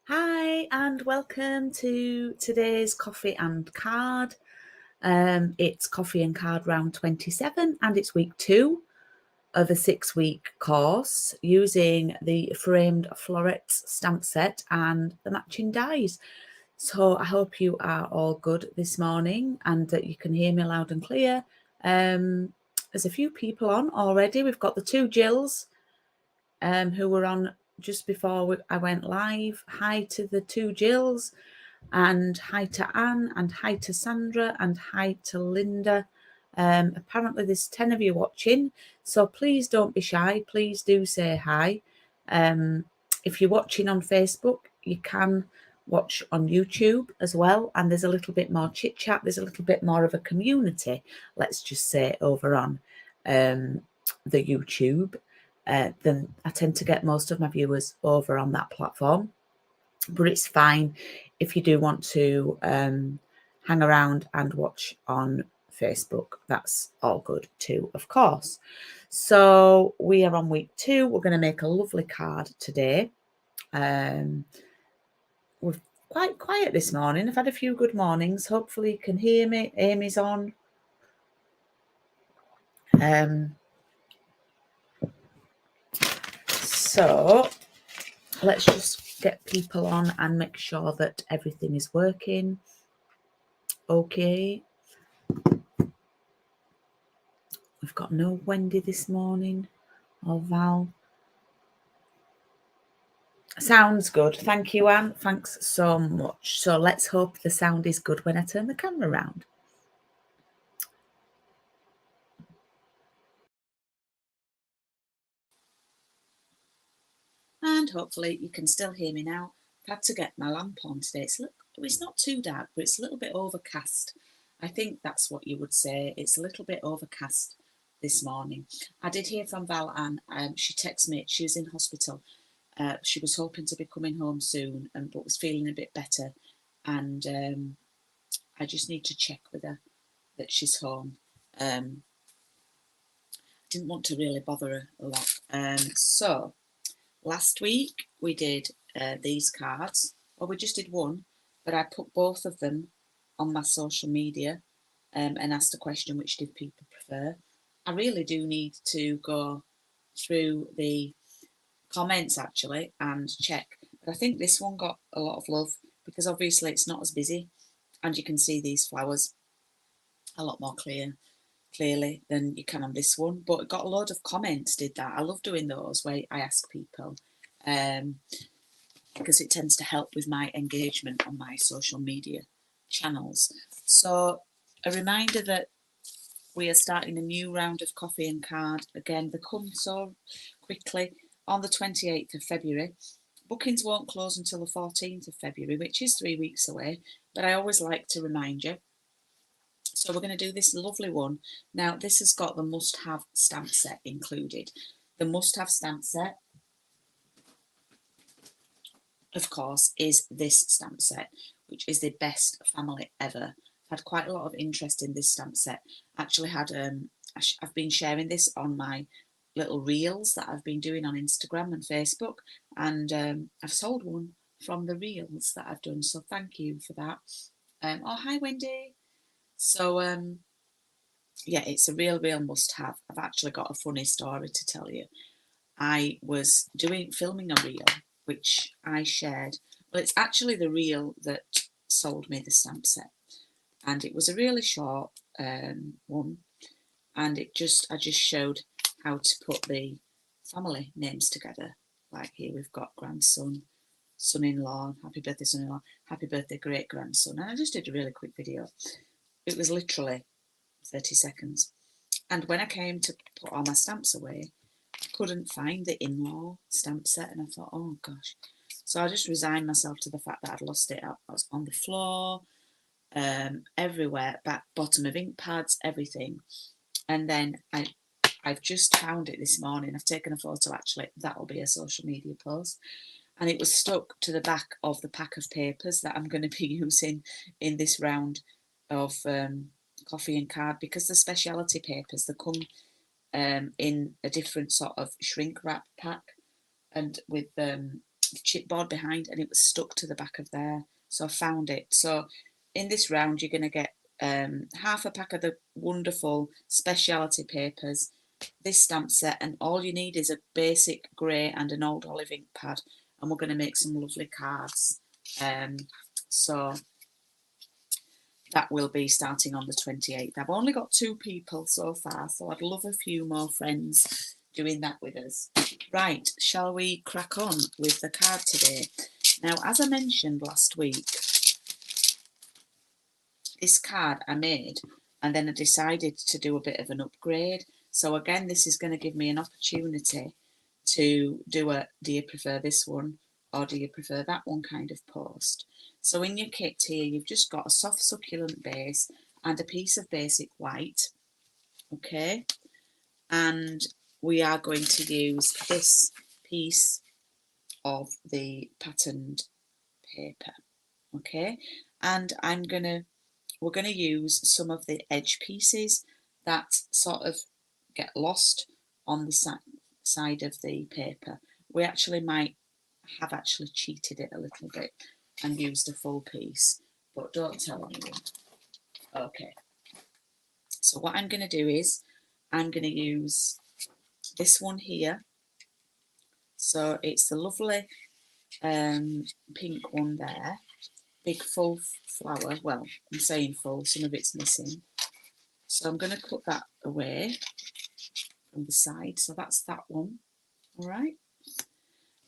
Hi and welcome to today's coffee and card. It's coffee and card round 27 and it's week 2 of a 6-week course using the framed florets stamp set and the matching dies. So I hope you are all good this morning and that you can hear me loud and clear. There's a few people on already. We've got the 2 Jills who were on just before I went live. Hi to the 2 Jills, and hi to Anne, and hi to Sandra, and hi to Linda. Apparently there's 10 of you watching, so please don't be shy. Please do say hi. If you're watching on Facebook, you can watch on YouTube as well, and there's a little bit more chit chat. There's a little bit more of a community, let's just say, over on the YouTube. Then I tend to get most of my viewers over on that platform, but it's fine if you do want to hang around and watch on Facebook. That's all good too, of course. So we are on week 2. We're going to make a lovely card today. We're quite quiet this morning. I've had a few good mornings. Hopefully you can hear me. Amy's on. So let's just get people on and make sure that everything is working. Okay. We've got no Wendy this morning or Val. Sounds good. Thank you, Anne. Thanks so much. So let's hope the sound is good when I turn the camera around. And hopefully you can still hear me now. I've had to get my lamp on today. It's not too dark, but it's a little bit overcast. I think that's what you would say. It's a little bit overcast this morning. I did hear from Val Ann. She texted me. She was in hospital. She was hoping to be coming home soon, but was feeling a bit better. And I just need to check with her that she's home. Didn't want to really bother her a lot. So last week we did these cards. Well, we just did one, but I put both of them on my social media and asked a question, which did people prefer? I really do need to go through the comments actually and check. But I think this one got a lot of love because obviously it's not as busy and you can see these flowers a lot more clearly than you can on this one. But it got a load of comments, did that. I love doing those where I ask people because it tends to help with my engagement on my social media channels. So a reminder that we are starting a new round of coffee and card. Again, they come so quickly on the 28th of February. Bookings won't close until the 14th of February, which is 3 weeks away, but I always like to remind you. So we're going to do this lovely one. Now, this has got the must-have stamp set included. The must-have stamp set, of course, is this stamp set, which is the best family ever. I've had quite a lot of interest in this stamp set. Actually had I've been sharing this on my little reels that I've been doing on Instagram and Facebook, and I've sold one from the reels that I've done, so thank you for that. Oh, hi Wendy. So yeah, it's a real must-have. I've actually got a funny story to tell you. I was filming a reel which I shared. Well, it's actually the reel that sold me the stamp set, and it was a really short one, and I just showed how to put the family names together. Like here we've got grandson, son-in-law, happy birthday son-in-law, happy birthday great-grandson, and I just did a really quick video. It was literally 30 seconds. And when I came to put all my stamps away, I couldn't find the in-law stamp set, and I thought, oh gosh. So I just resigned myself to the fact that I'd lost it. I was on the floor, everywhere, bottom of ink pads, everything. And then I've just found it this morning. I've taken a photo, actually. That'll be a social media post. And it was stuck to the back of the pack of papers that I'm going to be using in this round of coffee and card, because the speciality papers, they come in a different sort of shrink wrap pack, and with chipboard behind, and it was stuck to the back of there. So I found it. So in this round, you're going to get half a pack of the wonderful speciality papers, this stamp set, and all you need is a basic grey and an old olive ink pad, and we're going to make some lovely cards. So that will be starting on the 28th. I've only got 2 people so far, so I'd love a few more friends doing that with us. Right, shall we crack on with the card today? Now, as I mentioned last week, this card I made and then I decided to do a bit of an upgrade. So again, this is going to give me an opportunity to do a do you prefer this one or do you prefer that one kind of post. So in your kit here, you've just got a soft succulent base and a piece of basic white, okay? And we are going to use this piece of the patterned paper, okay? And we're going to use some of the edge pieces that sort of get lost on the side of the paper. We actually might have actually cheated it a little bit and used a full piece, but don't tell anyone. Okay, so what I'm going to do is I'm going to use this one here. So it's the lovely pink one there, big full flower. Well, I'm saying full, some of it's missing. So I'm going to put that away from the side. So that's that one, all right?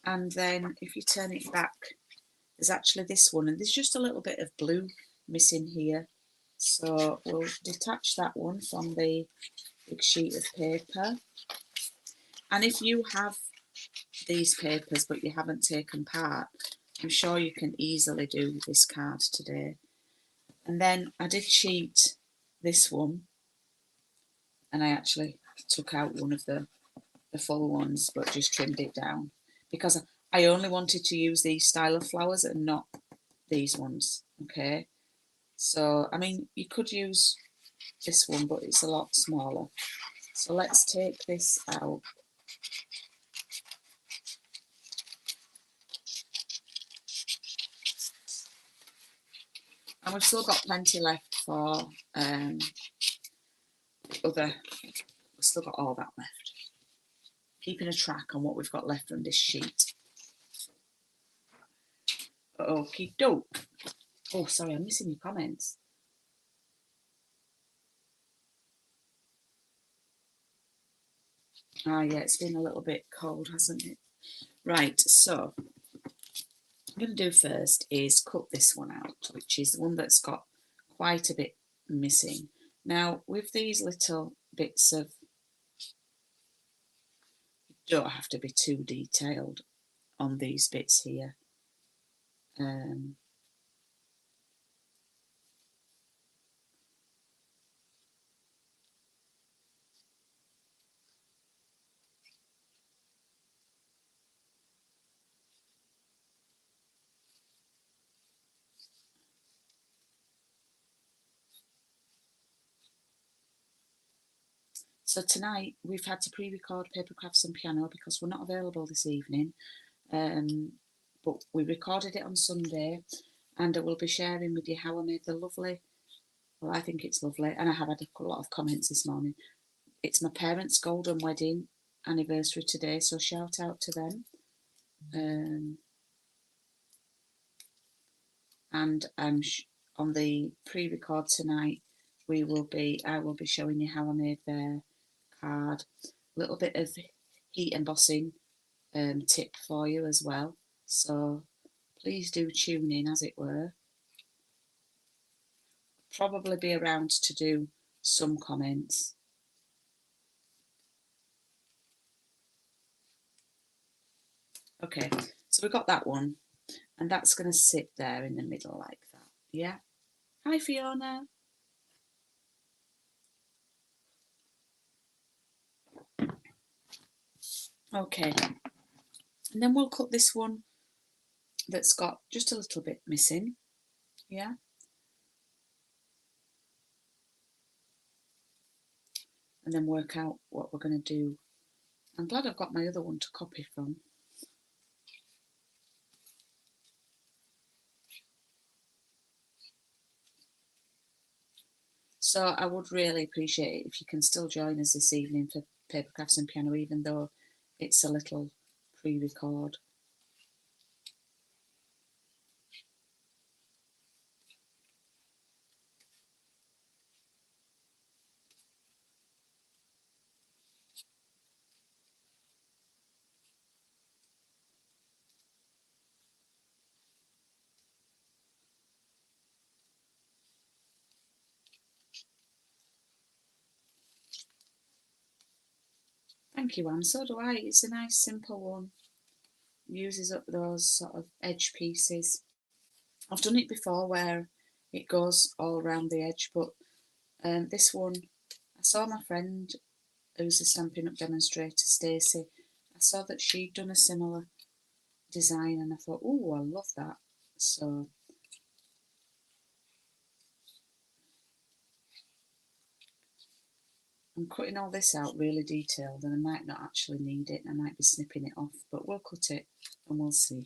And then if you turn it back, there's actually this one, and there's just a little bit of blue missing here. So we'll detach that one from the big sheet of paper. And if you have these papers but you haven't taken part, I'm sure you can easily do this card today. And then I did cheat this one, and I actually took out one of the full ones but just trimmed it down because I only wanted to use these style of flowers and not these ones, okay? So I mean, you could use this one, but it's a lot smaller. So let's take this out. And we've still got plenty left for we've still got all that left. Keeping a track on what we've got left on this sheet. Okie doke. Oh, sorry, I'm missing your comments. Ah, yeah, it's been a little bit cold, hasn't it? Right, so I'm going to do first is cut this one out, which is the one that's got quite a bit missing. Now, with these little bits of, you don't have to be too detailed on these bits here. So tonight we've had to pre-record Paper Crafts and Piano because we're not available this evening, but we recorded it on Sunday, and I will be sharing with you how I made the lovely, well, I think it's lovely, and I have had a lot of comments this morning. It's my parents' golden wedding anniversary today, so shout out to them. And I'm on the pre-record tonight, I will be showing you how I made their card. A little bit of heat embossing tip for you as well, so please do tune in, as it were. Probably be around to do some comments. Okay, so we've got that one, and that's going to sit there in the middle like that. Yeah. Hi, Fiona. Okay, and then we'll cut this one that's got just a little bit missing. Yeah. And then work out what we're going to do. I'm glad I've got my other one to copy from. So I would really appreciate it if you can still join us this evening for Paper Crafts and Piano, even though it's a little pre-record. Thank you, Anne. So do I. It's a nice simple one. Uses up those sort of edge pieces. I've done it before where it goes all around the edge, but this one, I saw my friend who's a Stampin' Up demonstrator, Stacey. I saw that she'd done a similar design and I thought, oh, I love that. So I'm cutting all this out really detailed and I might not actually need it. I might be snipping it off, but we'll cut it and we'll see.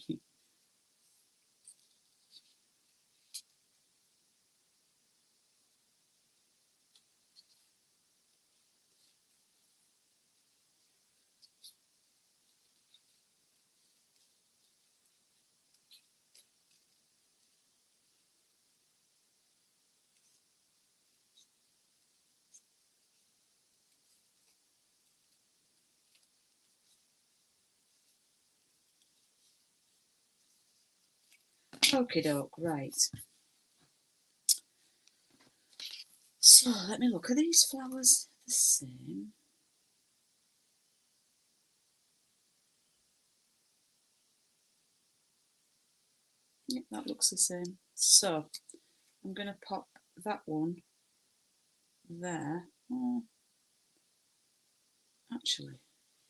Okie doke, right. So let me look. Are these flowers the same? Yep, that looks the same. So I'm going to pop that one there. Oh, actually,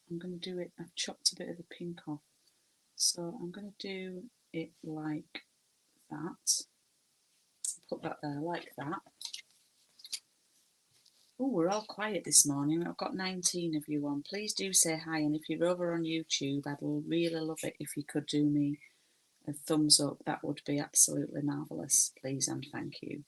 I'm going to do it. I've chopped a bit of the pink off. So I'm going to do it like that. Put that there like that. Oh, we're all quiet this morning. I've got 19 of you on. Please do say hi. And if you're over on YouTube, I'd really love it if you could do me a thumbs up. That would be absolutely marvellous. Please and thank you.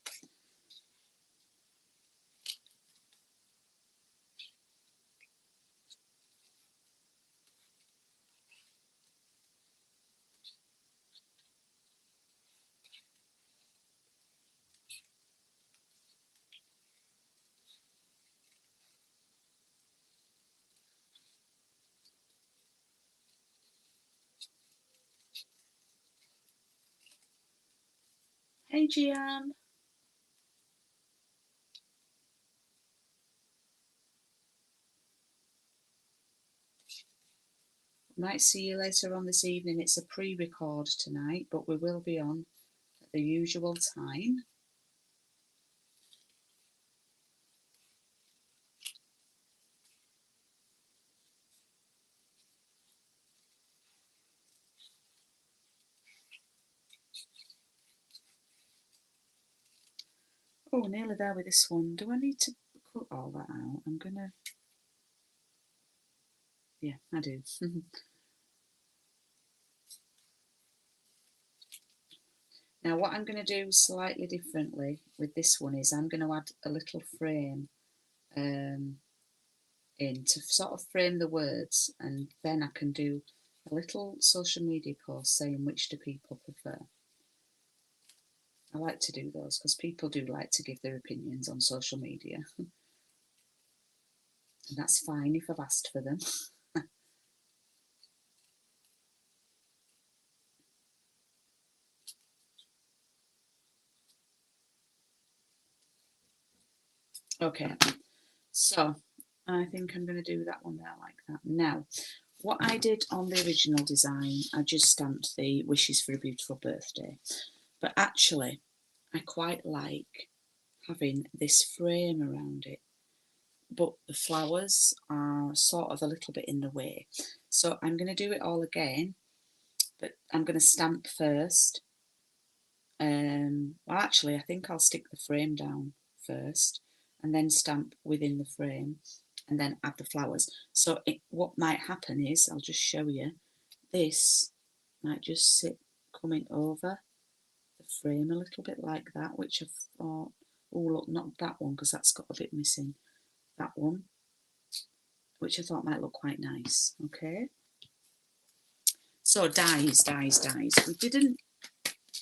Hey, Gian. Might see you later on this evening. It's a pre-record tonight, but we will be on at the usual time. Oh, nearly there with this one. Do I need to cut all that out? I'm gonna... Yeah, I do. Now what I'm going to do slightly differently with this one is I'm going to add a little frame in to sort of frame the words, and then I can do a little social media post saying which do people prefer. I like to do those because people do like to give their opinions on social media. And that's fine if I've asked for them. Okay, so I think I'm going to do that one there like that. Now, what I did on the original design, I just stamped the wishes for a beautiful birthday. But actually, I quite like having this frame around it. But the flowers are sort of a little bit in the way. So I'm going to do it all again, but I'm going to stamp first. Well, actually, I think I'll stick the frame down first and then stamp within the frame and then add the flowers. So what might happen is, I'll just show you, this might just sit coming over the frame a little bit like that, which I thought, Oh, look, not that one, because that's got a bit missing. That one, which I thought might look quite nice. Okay. So dies. We didn't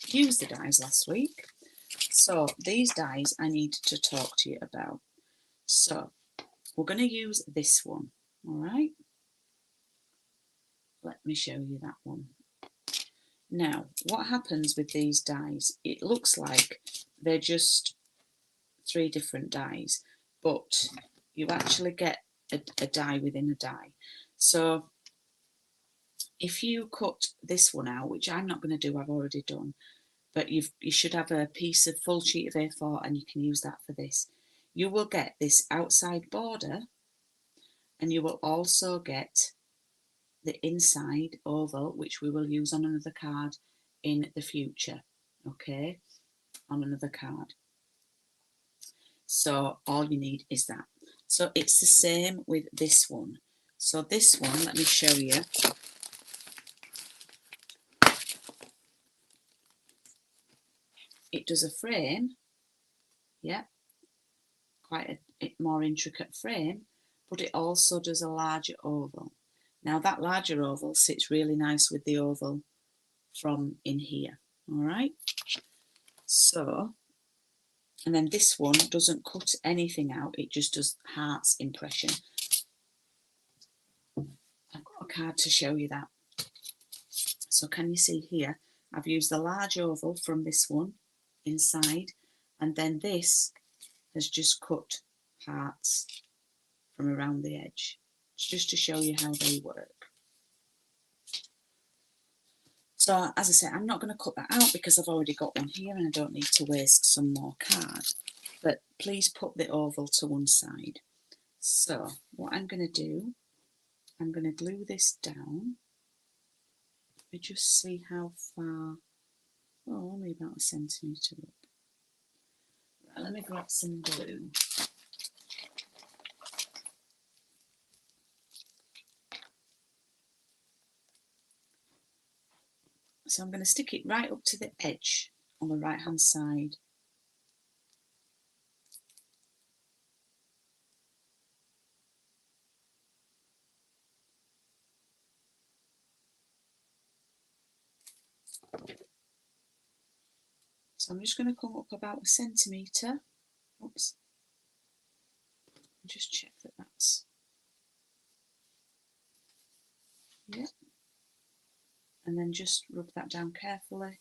use the dies last week. So these dies I need to talk to you about. So we're going to use this one. All right. Let me show you that one. Now, what happens with these dies? It looks like they're just 3 different dies, but you actually get a die within a die. So if you cut this one out, which I'm not going to do, I've already done, but you should have a piece of full sheet of A4 and you can use that for this. You will get this outside border, and you will also get the inside oval, which we will use on another card in the future, okay, on another card. So all you need is that. So it's the same with this one. So this one, let me show you. It does a frame, yeah, quite a more intricate frame, but it also does a larger oval. Now that larger oval sits really nice with the oval from in here, all right? So, and then this one doesn't cut anything out, it just does hearts impression. I've got a card to show you that. So can you see here, I've used the large oval from this one inside, and then this has just cut hearts from around the edge. It's just to show you how they work. So as I say, I'm not going to cut that out because I've already got one here and I don't need to waste some more card. But please put the oval to one side. So what I'm going to do, I'm going to glue this down. Let me just see how far, oh, only about 1 centimetre up. Right, let me grab some glue. So I'm going to stick it right up to the edge on the right hand side. So I'm just going to come up about 1 centimetre. Oops. Just check that that's, yeah. And then just rub that down carefully.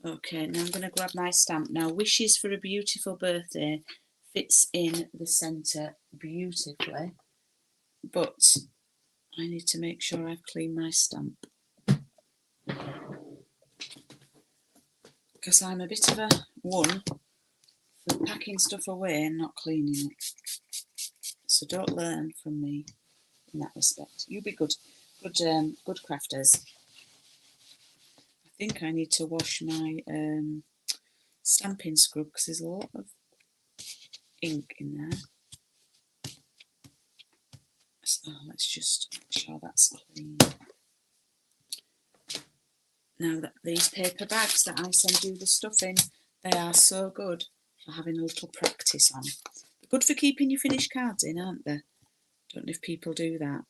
Okay, now I'm going to grab my stamp. Now, Wishes for a Beautiful Birthday fits in the centre beautifully, but I need to make sure I've cleaned my stamp, because I'm a bit of a one for packing stuff away and not cleaning it. So don't learn from me in that respect. You be good crafters. I think I need to wash my stamping scrub because there's a lot of ink in there. So let's just make sure that's clean. Now that these paper bags that I send you the stuff in, they are so good for having a little practice on. They're good for keeping your finished cards in, aren't they? Don't know if people do that.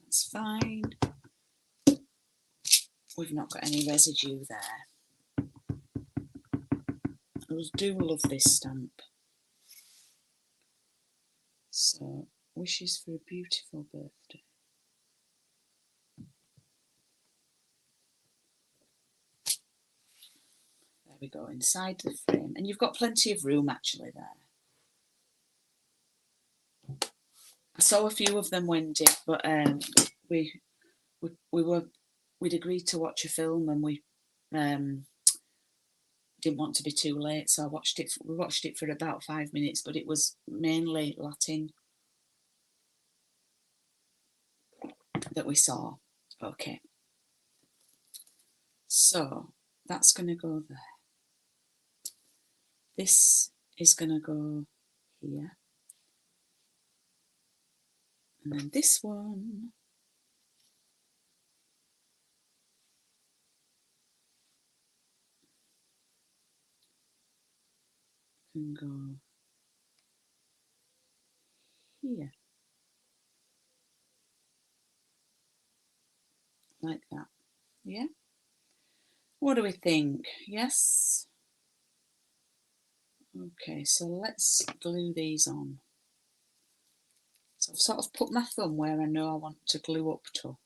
That's fine. We've not got any residue there. I do love this stamp. So, Wishes for a Beautiful Birthday. There we go, inside the frame. And you've got plenty of room actually there. I saw a few of them Wendy, but we'd agreed to watch a film and we didn't want to be too late, so we watched it for about 5 minutes, but it was mainly Latin that we saw. Okay, so that's going to go there. This is going to go here, and then this one can go here, like that. Yeah? What do we think? Yes? Okay, so let's glue these on. So I've sort of put my thumb where I know I want to glue up to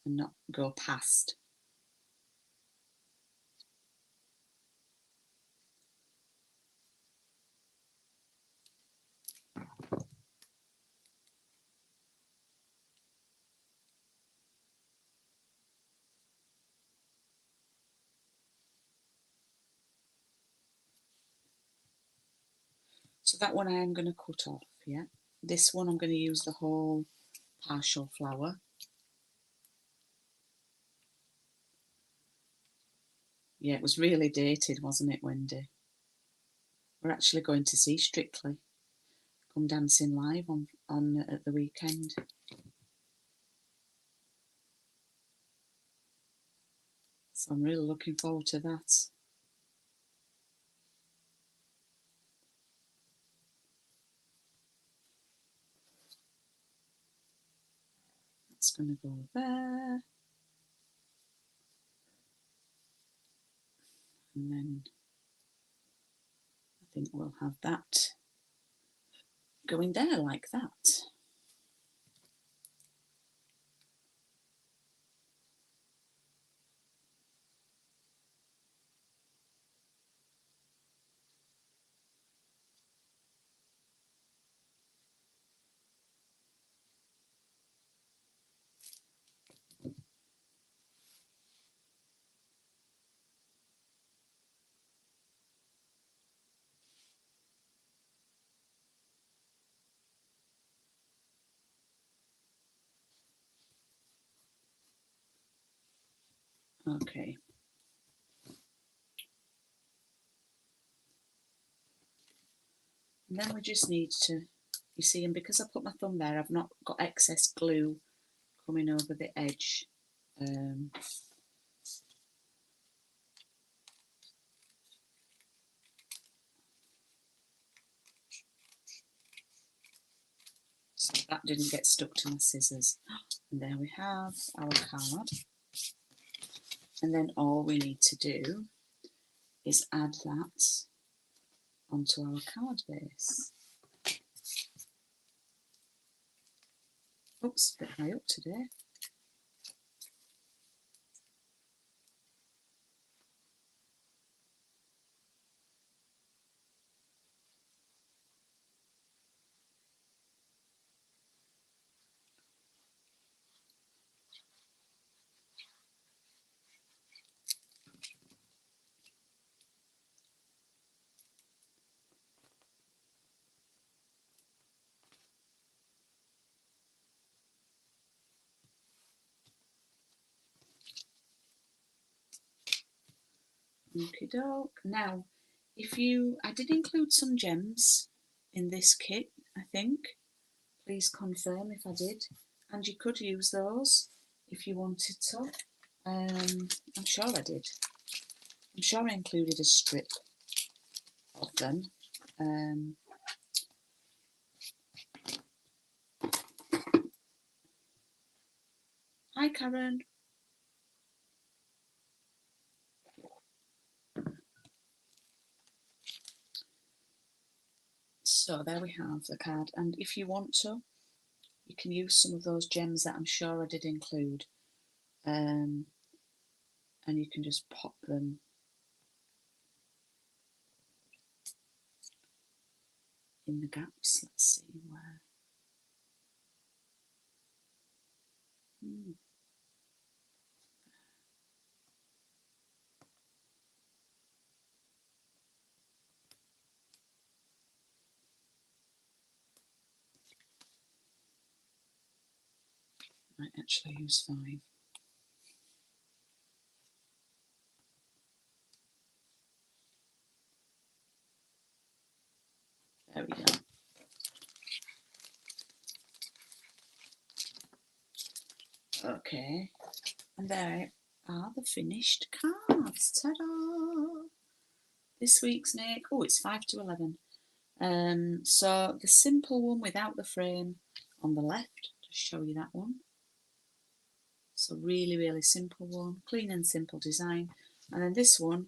and not go past. So that one I am going to cut off, yeah? This one I'm going to use the whole partial flower. Yeah, it was really dated, wasn't it, Wendy? We're actually going to see Strictly Come Dancing live on at the weekend. So I'm really looking forward to that. That's going to go there. And then I think we'll have that going there like that. Okay. And then we just need to, you see, and because I put my thumb there, I've not got excess glue coming over the edge. So that didn't get stuck to my scissors. And there we have our card. And then all we need to do is add that onto our card base. Oops, a bit high up today. Okie doke. Now, I did include some gems in this kit, I think. Please confirm if I did. And you could use those if you wanted to. I'm sure I did. I'm sure I included a strip of them. Hi, Karen. So there we have the card. And if you want to, you can use some of those gems that I'm sure I did include. And you can just pop them in the gaps. Let's see where. Might actually use 5. There we go. Okay, and there are the finished cards. Ta-da! this week's make. Oh, it's 5 to 11. So the simple one without the frame on the left, just show you that one. So really, really simple one, clean and simple design. And then this one,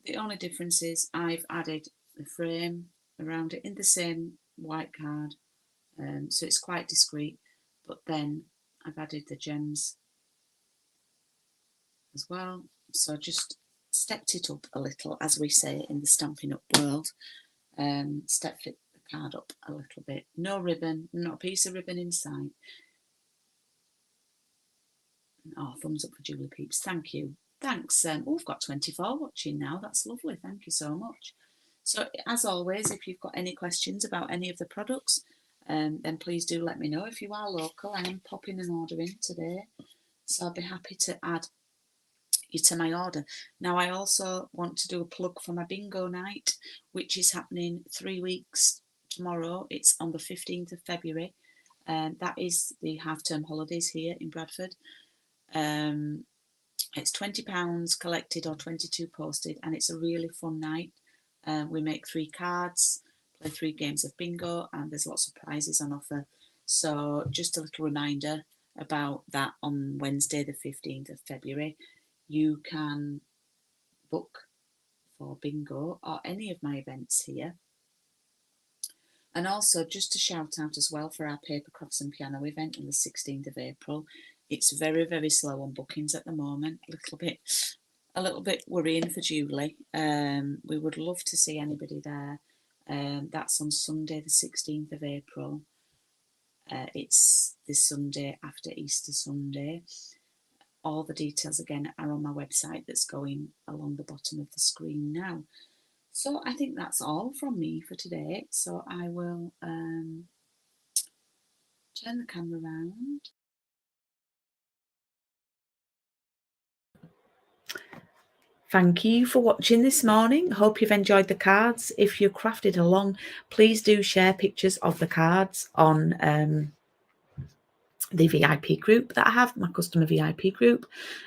the only difference is I've added the frame around it in the same white card. So it's quite discreet, but then I've added the gems as well. So just stepped it up a little, as we say in the Stampin' Up world. Stepped the card up a little bit. No ribbon, not a piece of ribbon inside. Oh, thumbs up for Julie Peeps. Thank you. Thanks. Oh, we've got 24 watching now. That's lovely. Thank you so much. So as always, if you've got any questions about any of the products, then please do let me know. If you are local, I am popping an order in today, so I'll be happy to add you to my order. Now, I also want to do a plug for my bingo night, which is happening 3 weeks tomorrow. It's on the 15th of February. That is the half-term holidays here in Bradford. It's £20 collected or 22 posted, and it's a really fun night. We make 3 cards, play 3 games of bingo, and there's lots of prizes on offer. So just a little reminder about that on Wednesday the 15th of February. You can book for bingo or any of my events here. And also just to shout out as well for our paper crafts and piano event on the 16th of April. It's very, very slow on bookings at the moment. A little bit worrying for Julie. We would love to see anybody there. That's on Sunday the 16th of April. It's this Sunday after Easter Sunday. All the details again are on my website that's going along the bottom of the screen now. So I think that's all from me for today. So I will turn the camera around. Thank you for watching this morning. Hope you've enjoyed the cards. If you crafted along, please do share pictures of the cards on the VIP group that I have, my customer VIP group.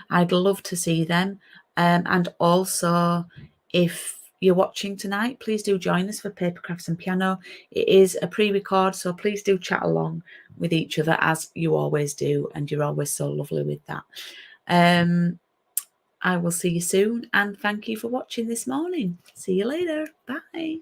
I'd love to see them. And also, if you're watching tonight, please do join us for Paper Crafts and Piano. It is a pre-record, so please do chat along with each other as you always do, and you're always so lovely with that. I will see you soon, and thank you for watching this morning. See you later. Bye.